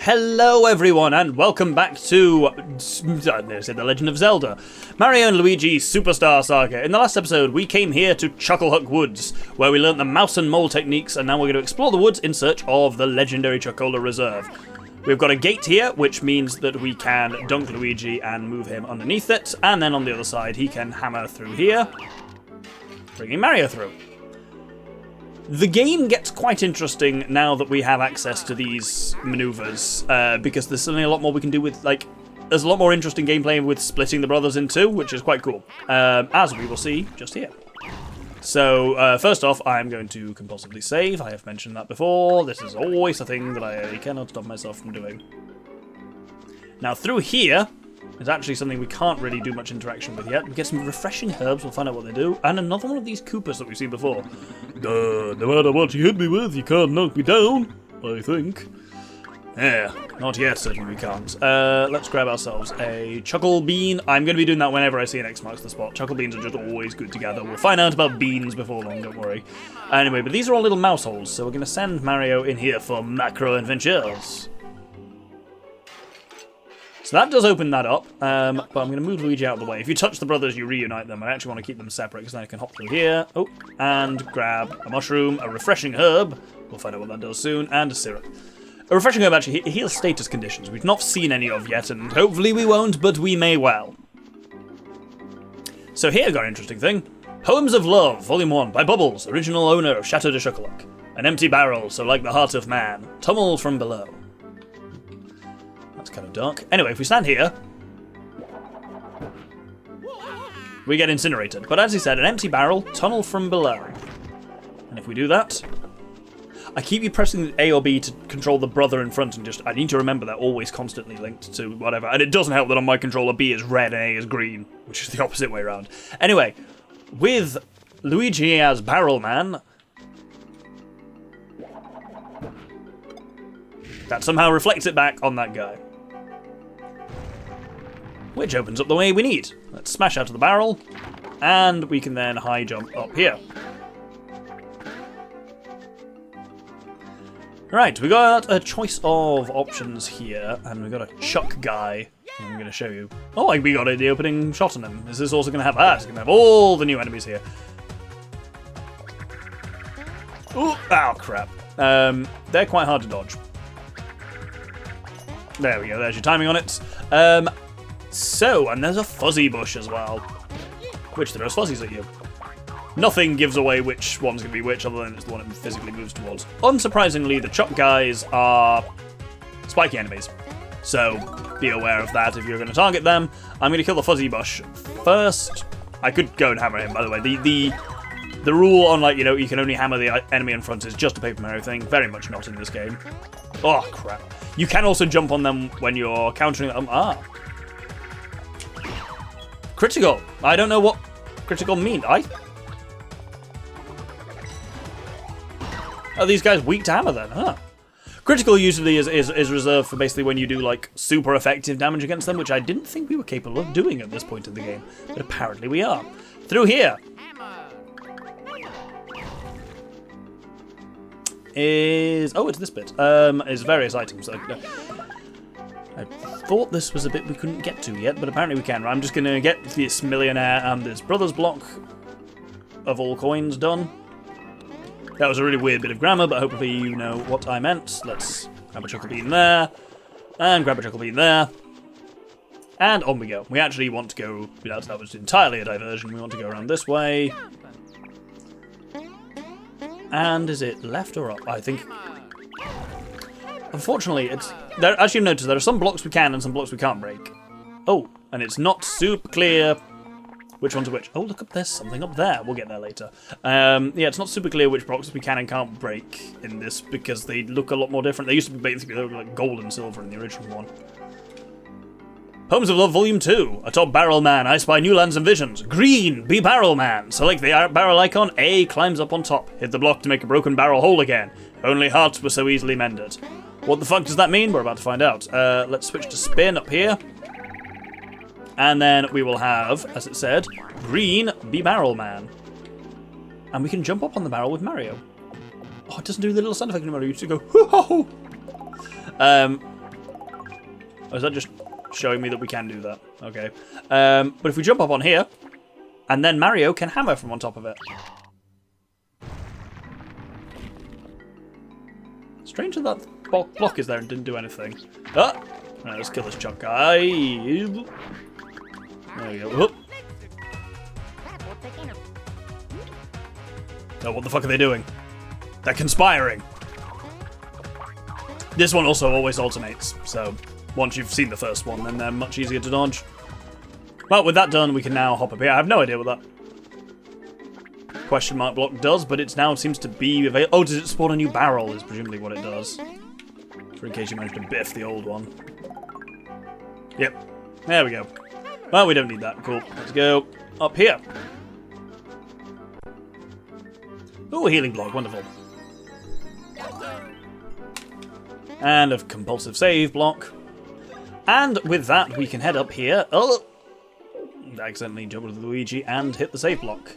Hello everyone and welcome back to The Legend of Zelda, Mario and Luigi Superstar Saga. In the last episode we came here to Chucklehuck Woods, where we learnt the mouse and mole techniques, and now we're going to explore the woods in search of the legendary Chuckola Reserve. We've got a gate here, which means that we can dunk Luigi and move him underneath it, and then on the other side he can hammer through here, bringing Mario through. The game gets quite interesting now that we have access to these maneuvers, because there's suddenly a lot more we can do with, there's a lot more interesting gameplay with splitting the brothers in two, which is quite cool, as we will see just here. So, first off, I'm going to compulsively save. I have mentioned that before. This is always a thing that I cannot stop myself from doing. Now, through here is actually something we can't really do much interaction with yet. We get some refreshing herbs, we'll find out what they do, and another one of these Koopas that we've seen before. No matter what you hit me with, you can't knock me down, I think. Yeah, not yet, certainly we can't. Let's grab ourselves a Chuckle Bean. I'm going to be doing that whenever I see an X marks the spot. Chuckle Beans are just always good together. We'll find out about beans before long, don't worry. Anyway, but these are all little mouse holes, so we're going to send Mario in here for macro adventures. So that does open that up, but I'm going to move Luigi out of the way. If you touch the brothers, you reunite them. I actually want to keep them separate because then I can hop through here. Oh, and grab a mushroom, a refreshing herb. We'll find out what that does soon, and a syrup. A refreshing herb actually heals status conditions. We've not seen any of yet, and hopefully we won't, but we may well. So here got an interesting thing. Poems of Love, Volume 1, by Bubbles, original owner of Chateau de Chucklehuck. An empty barrel, so like the heart of man, tumbled from below. That's kind of dark. Anyway, if we stand here, we get incinerated. But as he said, an empty barrel, tunnel from below. And if we do that, I keep pressing A or B to control the brother in front, and I need to remember they're always constantly linked to whatever. And it doesn't help that on my controller B is red and A is green, which is the opposite way around. Anyway, with Luigi as Barrel Man, that somehow reflects it back on that guy, which opens up the way we need. Let's smash out of the barrel, and we can then high jump up here. Right, we got a choice of options here, and we got a Chuck guy. I'm going to show you. Oh, we got the opening shot on him. Is this also going to have that? It's going to have all the new enemies here. Ooh, oh crap. They're quite hard to dodge. There we go, there's your timing on it. And there's a fuzzy bush as well, which throws fuzzies at you. Nothing gives away which one's going to be which, other than it's the one it physically moves towards. Unsurprisingly, the Chuck guys are spiky enemies, so be aware of that if you're going to target them. I'm going to kill the fuzzy bush first. I could go and hammer him, by the way. The rule on, you can only hammer the enemy in front is just a Paper Mario thing. Very much not in this game. Oh, crap. You can also jump on them when you're countering them. Critical. I don't know what critical means. Are these guys weak to hammer then? Huh. Critical usually is reserved for basically when you do super effective damage against them, which I didn't think we were capable of doing at this point in the game, but apparently we are. Through here is it's this bit. Is various items. I thought this was a bit we couldn't get to yet, but apparently we can. I'm just going to get this millionaire and this brothers block of all coins done. That was a really weird bit of grammar, but hopefully you know what I meant. Let's grab a Chuckle Bean there, and grab a Chuckle Bean there, and on we go. We actually want to go, that was entirely a diversion, we want to go around this way. And is it left or up? I think, unfortunately, as you've noticed, there are some blocks we can and some blocks we can't break. Oh, and it's not super clear which one's which. Oh, look up, there's something up there. We'll get there later. Yeah, it's not super clear which blocks we can and can't break in this because they look a lot more different. They used to be basically like gold and silver in the original one. Poems of Love Volume 2. Atop Barrel Man, I spy new lands and visions. Green, be Barrel Man. Select the barrel icon. A climbs up on top. Hit the block to make a broken barrel whole again. Only hearts were so easily mended. What the fuck does that mean? We're about to find out. Let's switch to spin up here. And then we will have, as it said, green, be Barrel Man. And we can jump up on the barrel with Mario. Oh, it doesn't do the little sound effect anymore. You used to go, hoo-ho! Or is that just showing me that we can do that? Okay. But if we jump up on here, and then Mario can hammer from on top of it. Strange that block is there and didn't do anything. Ah! Right, let's kill this chunk guy. There we go. Whoop. Oh, what the fuck are they doing? They're conspiring. This one also always alternates, so once you've seen the first one, then they're much easier to dodge. Well, with that done, we can now hop up here. I have no idea what that question mark block does, but it now seems to be available. Oh, does it spawn a new barrel is presumably what it does. For in case you managed to biff the old one. Yep. There we go. Well, we don't need that. Cool. Let's go up here. Ooh, a healing block. Wonderful. And a compulsive save block. And with that, we can head up here. Oh! Accidentally jump with Luigi and hit the save block.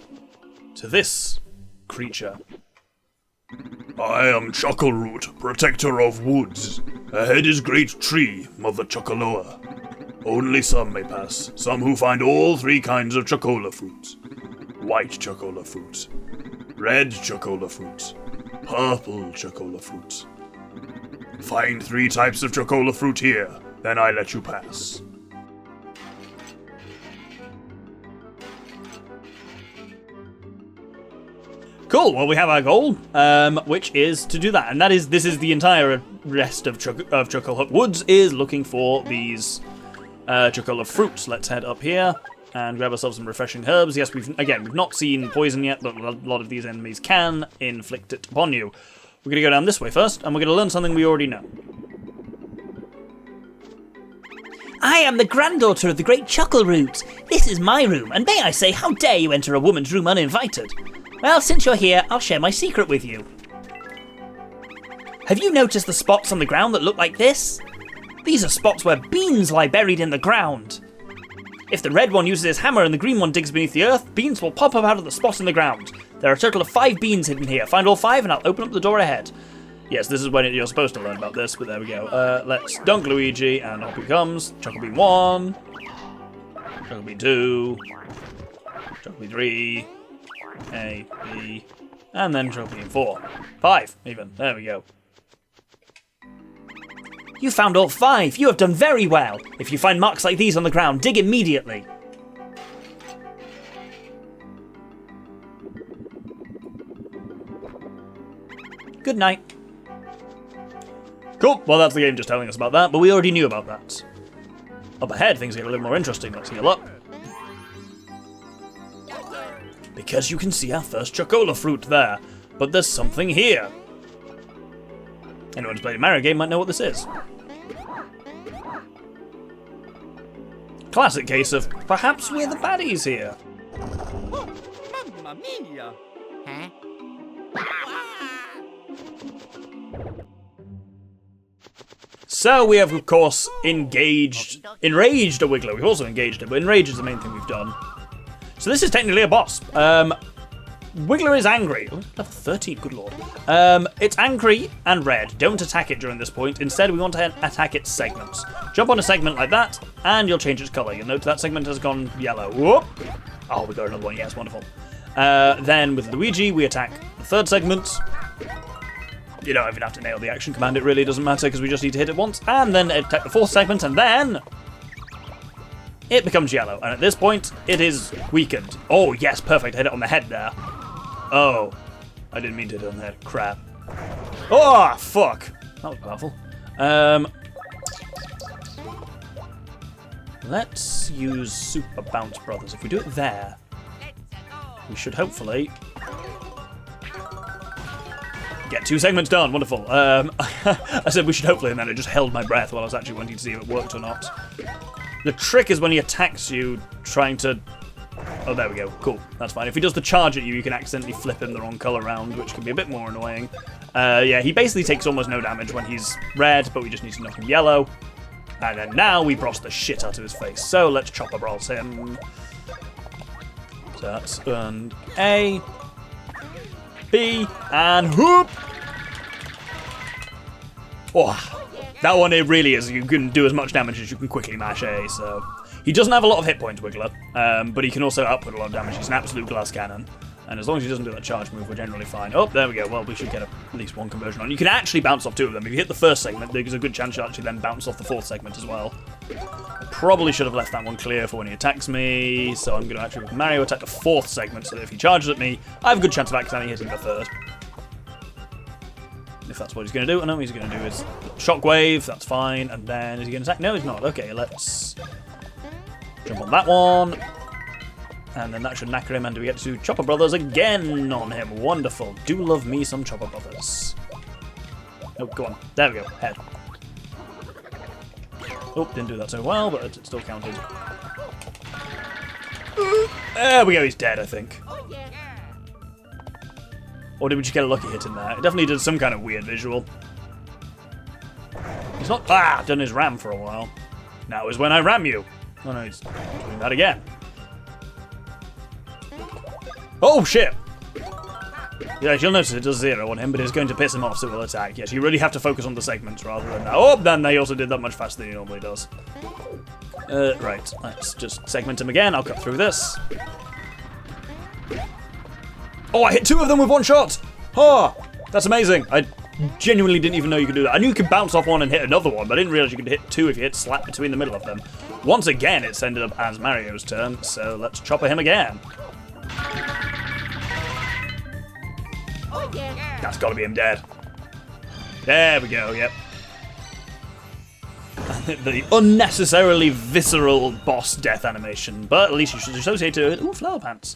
To this creature. I am Chuckleroot, protector of woods. Ahead is great tree, Mother Chuckaloa. Only some may pass, some who find all 3 kinds of Chuckola fruits. White Chuckola fruits, red Chuckola fruits, purple Chuckola fruits. Find 3 types of Chuckola fruit here, then I let you pass. Cool, well we have our goal, which is to do that, and this is the entire rest of Chucklehuck Woods is looking for these Chuckola fruits. Let's head up here and grab ourselves some refreshing herbs. Yes, we've not seen poison yet, but a lot of these enemies can inflict it upon you. We're going to go down this way first, and we're going to learn something we already know. I am the granddaughter of the great Chuckleroot. This is my room, and may I say, how dare you enter a woman's room uninvited? Well, since you're here, I'll share my secret with you. Have you noticed the spots on the ground that look like this? These are spots where beans lie buried in the ground. If the red one uses his hammer and the green one digs beneath the earth, beans will pop up out of the spot in the ground. There are a total of 5 beans hidden here. Find all 5 and I'll open up the door ahead. Yes, this is when you're supposed to learn about this, but there we go. Let's dunk Luigi, and up he comes. Chucklebean 1. Chucklebean 2. Chucklebean 3. A, B, and then Chucklebean 4. 5, even. There we go. You found all 5. You have done very well. If you find marks like these on the ground, dig immediately. Good night. Cool. Well, that's the game just telling us about that, but we already knew about that. Up ahead, things get a little more interesting. Let's heal up. Because you can see our first Chuckola fruit there, but there's something here. Anyone who's played a Mario game might know what this is. Classic case of, perhaps we're the baddies here. Oh, mamma mia! Huh? So we have, of course, enraged a Wiggler. We've also engaged it, but enraged is the main thing we've done. So this is technically a boss. Wiggler is angry. Oh, level 13, good lord. It's angry and red. Don't attack it during this point. Instead, we want to attack its segments. Jump on a segment like that, and you'll change its colour. You'll note that segment has gone yellow. Whoop! Oh, we got another one. Yes, wonderful. Then with Luigi, we attack the 3rd segment. You don't even have to nail the action command. It really doesn't matter, because we just need to hit it once. And then attack the 4th segment, and then it becomes yellow. And at this point, it is weakened. Oh, yes, perfect. Hit it on the head there. Oh, I didn't mean to hit it on the head. Crap. Oh, fuck. That was powerful. Let's use Super Bounce Brothers. If we do it there, we should hopefully get 2 segments done. Wonderful. I said we should hopefully, and then it just held my breath while I was actually wanting to see if it worked or not. The trick is when he attacks you, trying to... Oh, there we go. Cool. That's fine. If he does the charge at you, you can accidentally flip him the wrong colour round, which can be a bit more annoying. Yeah, he basically takes almost no damage when he's red, but we just need to knock him yellow. And then now we bros the shit out of his face. So let's chopper bros him. So that's A, B, and whoop! Oh, That one, it really is. You can do as much damage as you can quickly mash A, so... He doesn't have a lot of hit points, Wiggler, but he can also output a lot of damage. He's an absolute glass cannon. And as long as he doesn't do that charge move, we're generally fine. Oh, there we go. Well, we should get at least one conversion on. You can actually bounce off 2 of them. If you hit the first segment, there's a good chance you'll actually then bounce off the 4th segment as well. I probably should have left that one clear for when he attacks me, so I'm going to actually with Mario attack the 4th segment, so that if he charges at me, I have a good chance of accidentally hitting the 3rd. If that's what he's going to do. I know he's going to do his shockwave, that's fine, and then is he going to attack? No, he's not. Okay, let's jump on that one. And then that should knacker him, and do we get to Chopper Brothers again on him? Wonderful. Do love me some Chopper Brothers. Oh, go on. There we go. Head. Oh, didn't do that so well, but it still counted. There we go, he's dead, I think. Or did we just get a lucky hit in there? It definitely did some kind of weird visual. He's not done his ram for a while. Now is when I ram you. Oh no, he's doing that again. Oh shit! Yes, you'll notice it does 0 on him, but it's going to piss him off, so we'll attack. Yes, you really have to focus on the segments rather than that. Oh, then he also did that much faster than he normally does. Right, let's just segment him again. I'll cut through this. Oh, I hit 2 of them with 1 shot! Oh, that's amazing. I genuinely didn't even know you could do that. I knew you could bounce off one and hit another one, but I didn't realize you could hit 2 if you hit slap between the middle of them. Once again, it's ended up as Mario's turn, so let's chopper him again. That's gotta be him dead. There we go, yep. The unnecessarily visceral boss death animation, but at least you should associate it with flower pants.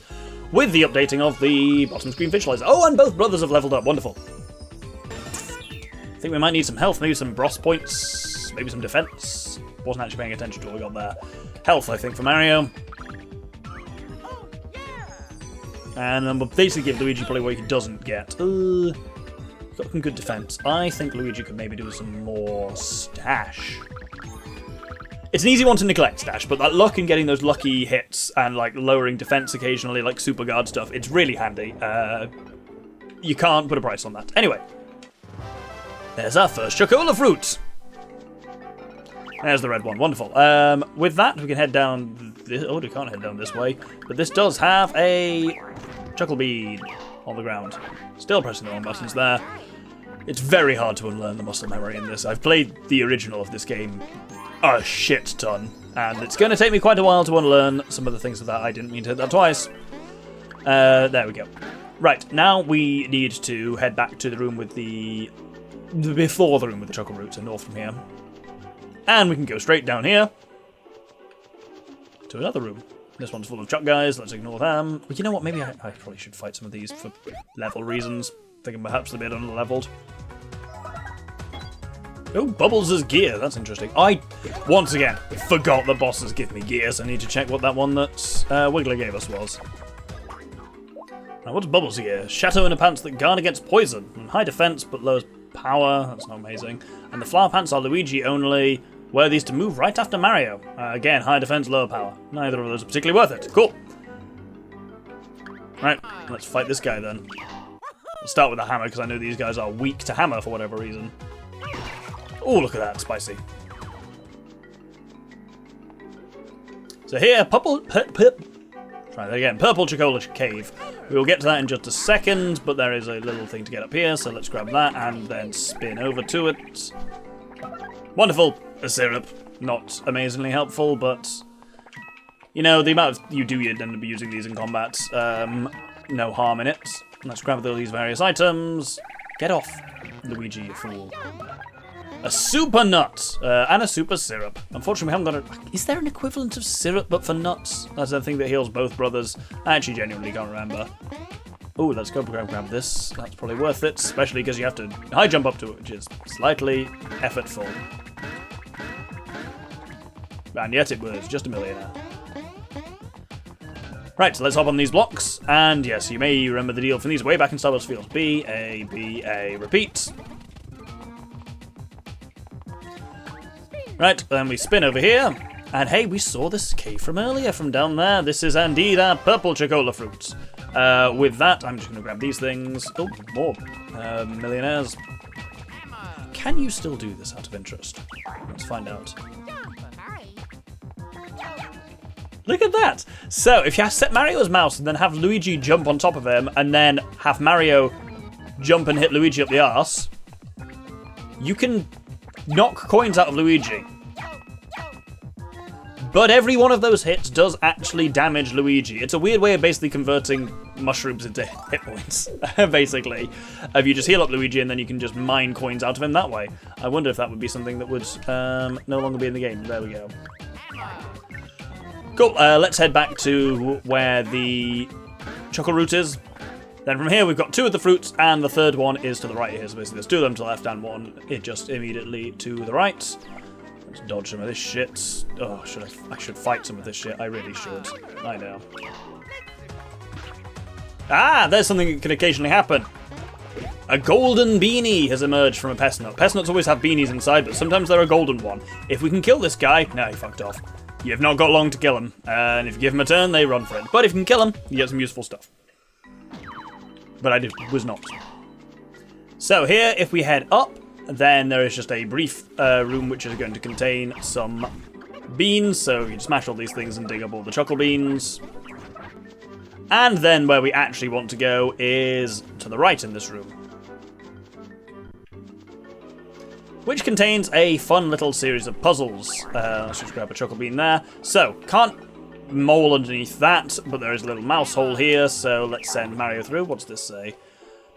With the updating of the bottom screen visualizer. Oh, and both brothers have leveled up. Wonderful. I think we might need some health, maybe some bros points, maybe some defense. Wasn't actually paying attention to what we got there. Health, I think, for Mario. And we'll basically give Luigi probably what he doesn't get. Got some good defense. I think Luigi could maybe do some more stash. It's an easy one to neglect, stash, but that luck in getting those lucky hits and like lowering defense occasionally, like super guard stuff, it's really handy. You can't put a price on that. Anyway, there's our first Chuckola fruit. There's the red one. Wonderful. With that, we can head down. Oh, we can't head down this way, but this does have a chuckle bead on the ground. Still pressing the wrong buttons there. It's very hard to unlearn the muscle memory in this. I've played the original of this game a shit ton, and it's going to take me quite a while to unlearn some of the things of that. I didn't mean to hit that twice. There we go. Right, now we need to head back to the room with before the room with the chuckle roots, and north from here. And we can go straight down here to another room. This one's full of chuck guys. Let's ignore them. Well, you know what? Maybe I probably should fight some of these for level reasons. Thinking perhaps they're a bit under-leveled. Oh, Bubbles' gear. That's interesting. I, once again, forgot the bosses give me gear, so I need to check what that one that Wiggler gave us was. Now, what's Bubbles' gear? Shadow in the pants that guard against poison. And high defense, but lowers power. That's not amazing. And the flower pants are Luigi only. Wear these to move right after Mario. Again, high defense, lower power. Neither of those are particularly worth it. Cool. Right, let's fight this guy then. Let's start with the hammer, because I know these guys are weak to hammer for whatever reason. Oh, look at that, spicy. So here, Purple Chuckola Cave. We will get to that in just a second, but there is a little thing to get up here, so let's grab that and then spin over to it. Wonderful. A syrup. Not amazingly helpful, but you know, the amount of you'd end up using these in combat, no harm in it. Let's grab all these various items. Get off, Luigi, you fool. A super nut and a super syrup. Unfortunately, we haven't got a... Is there an equivalent of syrup but for nuts? That's the thing that heals both brothers. I actually genuinely can't remember. Oh, let's go grab this. That's probably worth it, especially because you have to high jump up to it, which is slightly effortful. And yet it was just a millionaire. Right, so let's hop on these blocks. And yes, you may remember the deal from these way back in Star Wars Fields. B, A, B, A, repeat. Right, then we spin over here. And hey, we saw this cave from earlier, from down there. This is indeed our purple Chuckola fruit. With that, I'm just going to grab these things. Oh, more millionaires. Can you still do this out of interest? Let's find out. Look at that! So, if you set Mario as mouse and then have Luigi jump on top of him and then have Mario jump and hit Luigi up the arse, you can knock coins out of Luigi. But every one of those hits does actually damage Luigi. It's a weird way of basically converting mushrooms into hit points, basically. If you just heal up Luigi and then you can just mine coins out of him that way. I wonder if that would be something that would no longer be in the game. There we go. Cool, let's head back to where the Chuckle Root is. Then from here we've got 2 of the fruits, and the third one is to the right here. So basically there's 2 of them to the left and 1 just immediately to the right. Let's dodge some of this shit. Oh, I should fight some of this shit. I really should. I know. Ah, there's something that can occasionally happen. A golden beanie has emerged from a pest nut. Pest nuts always have beanies inside, but sometimes they're a golden one. If we can kill this guy... No, he fucked off. You've not got long to kill him. And if you give him a turn, they run for it. But if you can kill him, you get some useful stuff. But I was not. So here, if we head up, then there is just a brief room which is going to contain some beans. So you smash all these things and dig up all the chuckle beans. And then where we actually want to go is to the right in this room, which contains a fun little series of puzzles. Let's just grab a chuckle bean there. So, can't mole underneath that, but there is a little mouse hole here, so let's send Mario through. What's this say?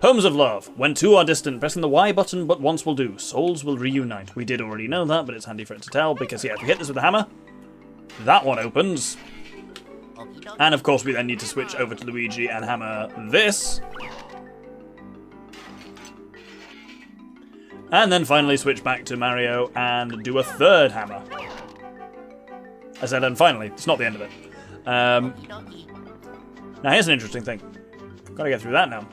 Poems of love. When 2 are distant, pressing the Y button but once will do. Souls will reunite. We did already know that, but it's handy for it to tell, because yeah, if we hit this with a hammer, that one opens. And of course we then need to switch over to Luigi and hammer this. And then finally switch back to Mario and do a third hammer. I said, and finally, it's not the end of it. Now here's an interesting thing. Gotta get through that now.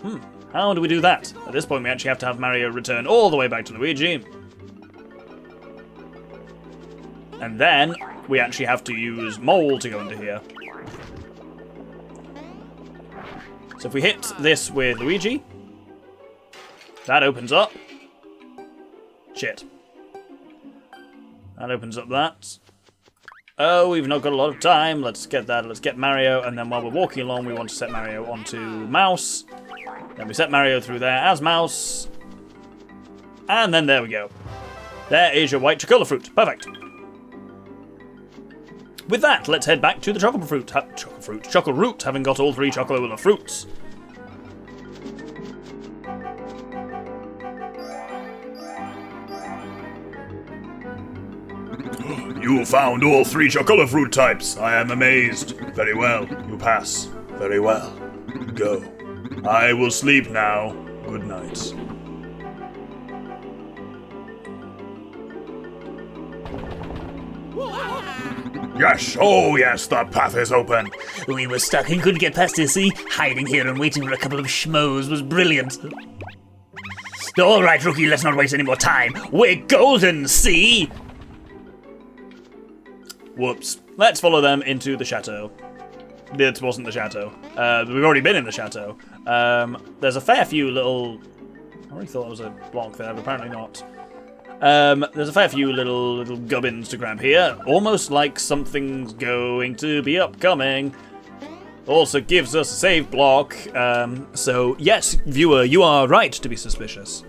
How do we do that? At this point we actually have to have Mario return all the way back to Luigi. And then we actually have to use Mole to go into here. So if we hit this with Luigi, that opens up. Shit. That opens up that. Oh, we've not got a lot of time. Let's get that. Let's get Mario, and then while we're walking along, we want to set Mario onto Mouse. Then we set Mario through there as Mouse. And then there we go. There is your white Chuckola fruit. Perfect. With that, let's head back to the Chuckle Root, having got all 3 Chuckola fruits. You found all 3 Chuckola fruit types. I am amazed. Very well. You pass. Very well. Go. I will sleep now. Good night. Yes, oh yes, the path is open. We were stuck and couldn't get past it, see? Hiding here and waiting for a couple of schmoes was brilliant. All right, rookie, let's not waste any more time. We're golden, see? Whoops. Let's follow them into the chateau. This wasn't the chateau. We've already been in the chateau. There's a fair few little... I already thought it was a block there, but apparently not. There's a fair few little gubbins to grab here. Almost like something's going to be upcoming. Also gives us a save block. So, yes, viewer, you are right to be suspicious.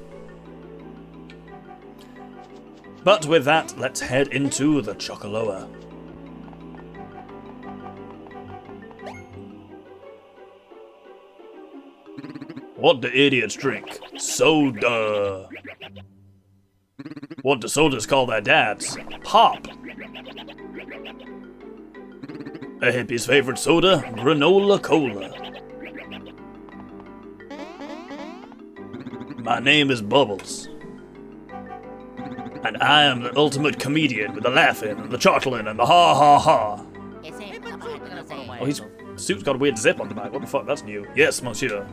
But with that, let's head into the Chuckaloa. What do idiots drink? Soda. What do sodas call their dads? Pop. A hippie's favorite soda? Granola Cola. My name is Bubbles. And I am the ultimate comedian with the laughing and the chuckling and the ha-ha-ha. Oh, his suit's got a weird zip on the back. What the fuck? That's new. Yes, monsieur.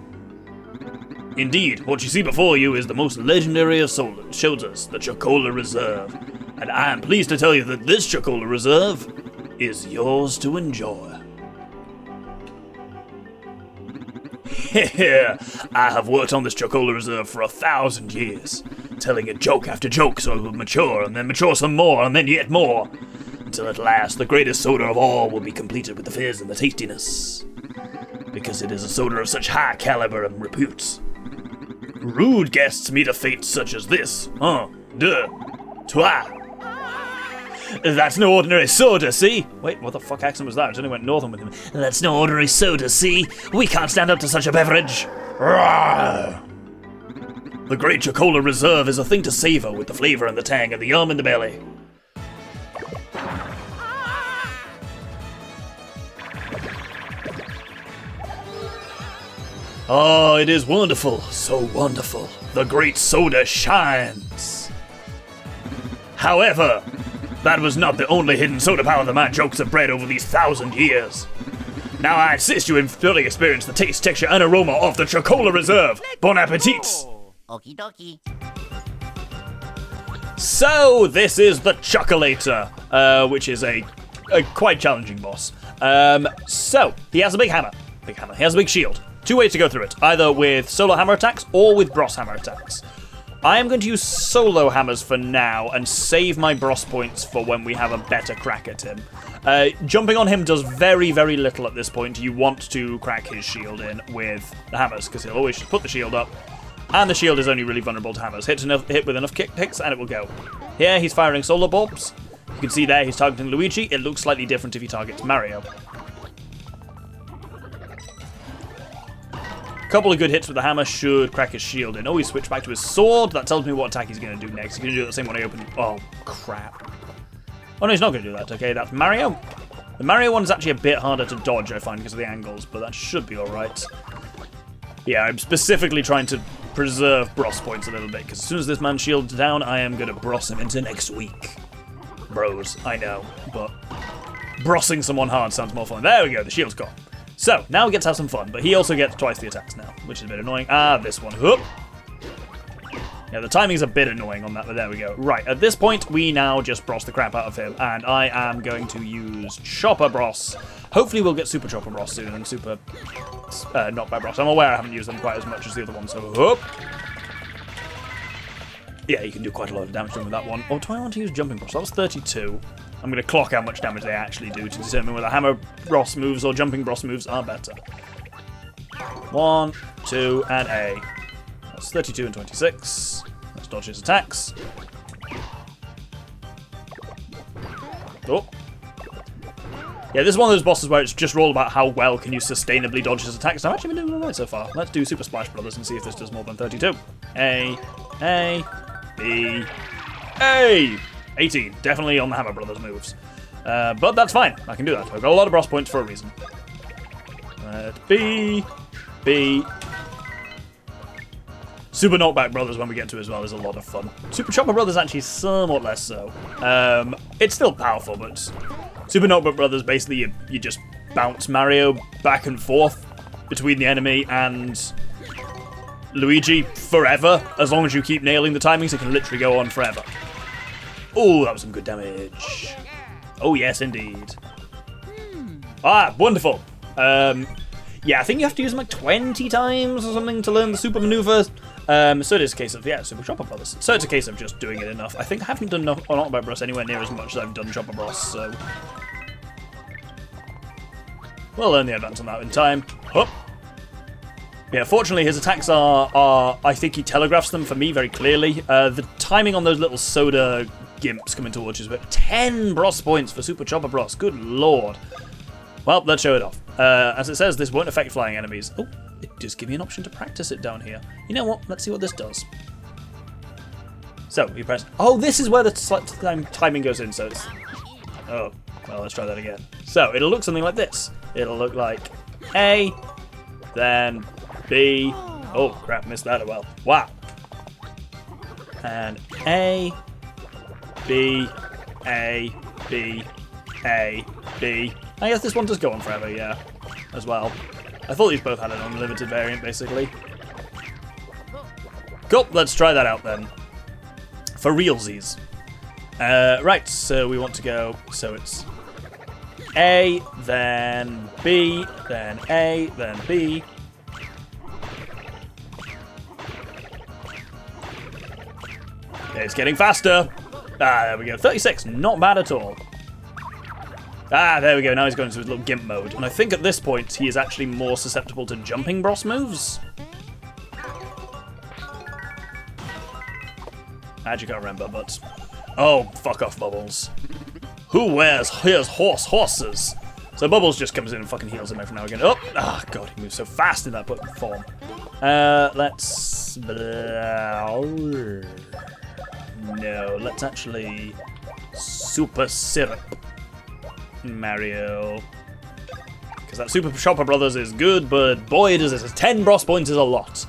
Indeed, what you see before you is the most legendary of sodas, the Chuckola Reserve. And I am pleased to tell you that this Chuckola Reserve is yours to enjoy. I have worked on this Chuckola Reserve for 1,000 years. telling it joke after joke so it will mature, and then mature some more, and then yet more, until at last the greatest soda of all will be completed with the fizz and the tastiness. Because it is a soda of such high caliber and repute. Rude guests meet a fate such as this. Toi. That's no ordinary soda, see? Wait, what the fuck accent was that? I only went northern with him. That's no ordinary soda, see? We can't stand up to such a beverage. Rawr. The great Chuckola Reserve is a thing to savor with the flavor and the tang and the yum in the belly. Oh, it is wonderful, so wonderful. The great soda shines. However, that was not the only hidden soda power that my jokes have bred over these 1,000 years. Now I insist you in fully experience the taste, texture, and aroma of the Chuckola Reserve. Bon appetit! Okie dokie. So, this is the Choccolator, which is a quite challenging boss. So, he has a big hammer. He has a big shield. 2 ways to go through it, either with solo hammer attacks or with Bros hammer attacks. I am going to use solo hammers for now and save my Bros points for when we have a better crack at him. Jumping on him does very, very little at this point. You want to crack his shield in with the hammers, because he'll always just put the shield up, and the shield is only really vulnerable to hammers. Hit with enough kicks and it will go. Here, he's firing solar bulbs. You can see there he's targeting Luigi. It looks slightly different if he targets Mario. Couple of good hits with the hammer should crack his shield in. Oh, he switched back to his sword. That tells me what attack he's going to do next. He's going to do the same one I opened. Oh, crap. Oh, no, he's not going to do that. Okay, that's Mario. The Mario one is actually a bit harder to dodge, I find, because of the angles, but that should be alright. Yeah, I'm specifically trying to preserve Bros points a little bit, because as soon as this man's shield's down, I am going to Bros him into next week. Bros, I know, but Brossing someone hard sounds more fun. There we go, the shield's gone. So, now we get to have some fun, but he also gets twice the attacks now, which is a bit annoying. Ah, this one. Whoop. Yeah, the timing's a bit annoying on that, but there we go. Right, at this point, we now just Bros the crap out of him, and I am going to use Chopper Bros. Hopefully we'll get Super Chopper Bros soon, and Super Knockback Bros. I'm aware I haven't used them quite as much as the other one, so whoop. Yeah, you can do quite a lot of damage to him with that one. Oh, do I want to use Jumping Bros? That was 32. I'm going to clock how much damage they actually do to determine whether Hammer Bros moves or Jumping Bros moves are better. 1, 2, and A. That's 32 and 26. Let's dodge his attacks. Oh. Yeah, this is one of those bosses where it's just all about how well can you sustainably dodge his attacks. I've actually been doing alright so far. Let's do Super Splash Brothers and see if this does more than 32. A, B, A! 18. Definitely on the Hammer Brothers moves. But that's fine. I can do that. I've got a lot of Bros points for a reason. B. Super Knockback Brothers when we get to as well is a lot of fun. Super Chopper Brothers actually somewhat less so. It's still powerful, but Super Knockback Brothers, basically you just bounce Mario back and forth between the enemy and Luigi forever. As long as you keep nailing the timings, it can literally go on forever. Oh, that was some good damage. Oh, yes, indeed. Ah, wonderful. Yeah, I think you have to use them like 20 times or something to learn the super maneuver. So it is a case of, yeah, Super Chopper Brothers. So it's a case of just doing it enough. I think I haven't done Knockback Bros anywhere near as much as I've done Chopper Bros, so we'll learn the advance on that in time. Hup. Yeah, fortunately his attacks are I think he telegraphs them for me very clearly. The timing on those little soda gimps coming towards you is about 10 Bros points for Super Chopper Bros. Good lord. Well, let's show it off. As it says, this won't affect flying enemies. Oh, it does give me an option to practice it down here. You know what? Let's see what this does. So, you press... Oh, this is where the timing goes in, so it's... Oh, well, let's try that again. So, it'll look something like this. It'll look like A, then B... Oh, crap, missed that as well. Wow. And A, B, A, B, A, B... I guess this one does go on forever, yeah, as well. I thought these both had an unlimited variant, basically. Cool, let's try that out then. For realsies. Right, so we want to go, so it's A, then B, then A, then B. It's getting faster. Ah, there we go. 36, not bad at all. Ah, there we go. Now he's going into his little gimp mode. And I think at this point, he is actually more susceptible to jumping Bros moves. I actually can't remember, but... Oh, fuck off, Bubbles. Who wears horses? So Bubbles just comes in and fucking heals him every now and again. Oh, ah, God, he moves so fast in that form. Let's... No, let's actually... Super Syrup Mario. Because that Super Chopper Brothers is good, but boy, does it. 10 Bros points is a lot.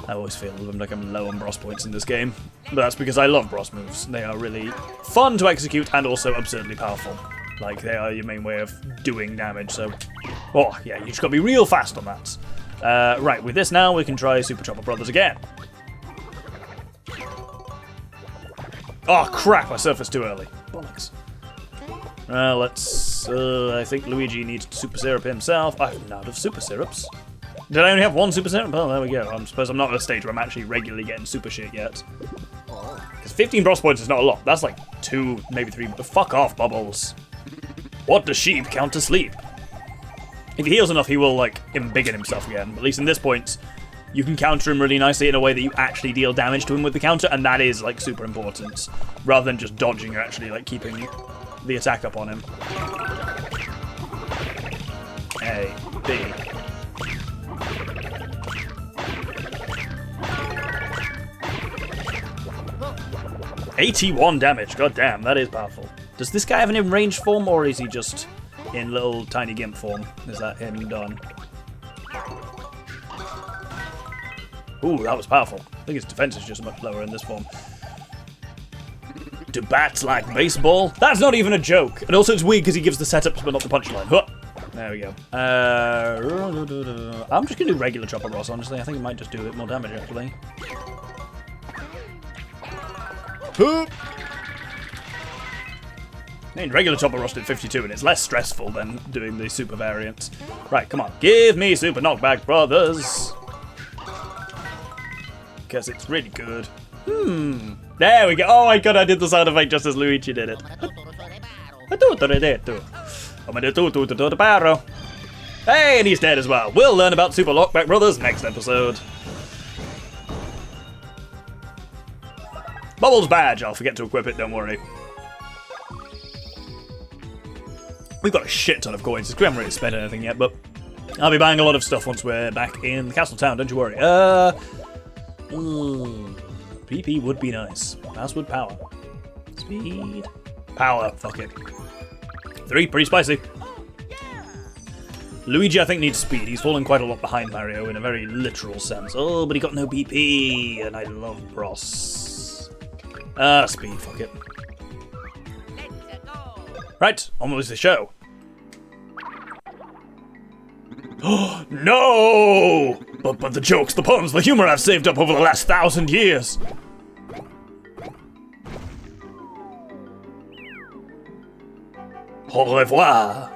I always feel like I'm low on Bros points in this game. But that's because I love Bros moves. They are really fun to execute and also absurdly powerful. Like, they are your main way of doing damage, so... Oh, yeah, you just gotta be real fast on that. Right, with this now, we can try Super Chopper Brothers again. Oh, crap, I surfaced too early. Bollocks. Let's... I think Luigi needs Super Syrup himself. I'm out of Super Syrups. Did I only have one Super Syrup? Oh, there we go. I suppose I'm not at a stage where I'm actually regularly getting Super shit yet. Because 15 Bros points is not a lot. That's like 2, maybe 3. But fuck off, Bubbles. What does sheep count to sleep? If he heals enough, he will, like, embiggen himself again. But at least in this point, you can counter him really nicely in a way that you actually deal damage to him with the counter, and that is, like, super important. Rather than just dodging, you're actually, like, keeping the attack up on him. A, B. $81 damage, god damn, that is powerful. Does this guy have an in-range form, or is he just in little tiny gimp form? Is that him done? Ooh, that was powerful. I think his defense is just much lower in this form. Do bats like baseball? That's not even a joke. And also it's weird because he gives the setups but not the punchline. Huh. There we go. I'm just going to do regular Chopper Bros, honestly. I think it might just do a bit more damage, actually. I mean, regular Chopper Bros did 52, and it's less stressful than doing the super variants. Right, come on. Give me Super Knockback Brothers. Because it's really good. There we go. Oh my god, I did the sound effect just as Luigi did it. Hey, and he's dead as well. We'll learn about Super Knockback Brothers next episode. Bubbles badge. I'll forget to equip it, don't worry. We've got a shit ton of coins. We haven't really spent anything yet, but I'll be buying a lot of stuff once we're back in the castle town, don't you worry. PP would be nice. Mouse would power. Speed. Power. Fuck it. 3, pretty spicy. Luigi, I think, needs speed. He's falling quite a lot behind Mario in a very literal sense. Oh, but he got no BP, and I love Bros. Speed, fuck it. Right, on with the show. Oh, no! But the jokes, the puns, the humor I've saved up over the last 1,000 years. Au revoir.